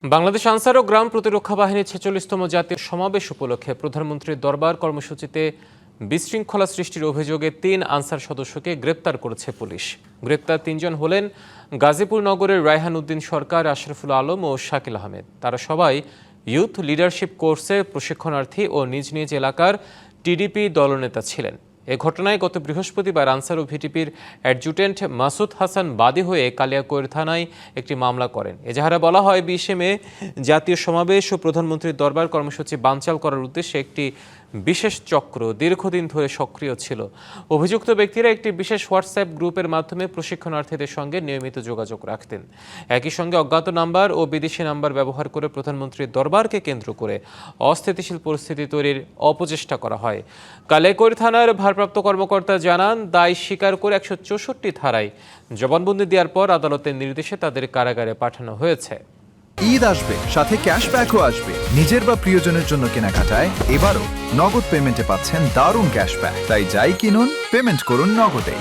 বাংলাদেশ আনসার ও গ্রাম প্রতিরক্ষা বাহিনীর ৪৬তম জাতীয় সমাবেশ উপলক্ষে প্রধানমন্ত্রীর দরবার কর্মসূচিতে বিশৃঙ্খলা সৃষ্টির অভিযোগে ৩ আনসার সদস্যকে গ্রেপ্তার করেছে পুলিশ। গ্রেপ্তার ৩ জন হলেন গাজীপুর নগরের রায়হান উদ্দিন সরকার, আশরাফুল আলম ও শাকিল আহমেদ। তারা সবাই ইউথ লিডারশিপ কোর্সের প্রশিক্ষণার্থী ও নিজ নিজ এলাকার টিডিপি দলনেতা ছিলেন। এ ঘটনায় গত বৃহস্পতিবার আনসার ও ভিটিপির অ্যাডজুটেন্ট মাসুদ হাসান বাদী হয়ে কালিয়াকৈর থানায় একটি মামলা করেন। এজাহারে বলা হয়, ২০ মে জাতীয় সমাবেশ ও প্রধানমন্ত্রীর দরবার কর্মসূচি বানচাল করার উদ্দেশ্যে একটি বিশেষ চক্র দীর্ঘদিন ধরে সক্রিয় ছিল। অভিযুক্ত ব্যক্তিরা একটি বিশেষ হোয়াটসঅ্যাপ গ্রুপের মাধ্যমে প্রশিক্ষণার্থীদের সঙ্গে নিয়মিত যোগাযোগ রাখতেন। একই সঙ্গে অজ্ঞাত নাম্বার ও বিদেশি নাম্বার ব্যবহার করে প্রধানমন্ত্রীর দরবারকে কেন্দ্র করে অস্থিতিশীল পরিস্থিতি তৈরির অপচেষ্টা করা হয়। কালিয়াকৈর থানার ভারপ্রাপ্ত কর্মকর্তা জানান, দায় স্বীকার করে ১৬৪ ধারায় জবানবন্দি দেওয়ার পর আদালতের নির্দেশে তাদের কারাগারে পাঠানো হয়েছে। ঈদ আসবে, সাথে ক্যাশব্যাকও আসবে। নিজের বা প্রিয়জনের জন্য কেনাকাটায় এবারও নগদ পেমেন্টে পাচ্ছেন দারুণ ক্যাশব্যাক। তাই যাই কিনুন, পেমেন্ট করুন নগদে।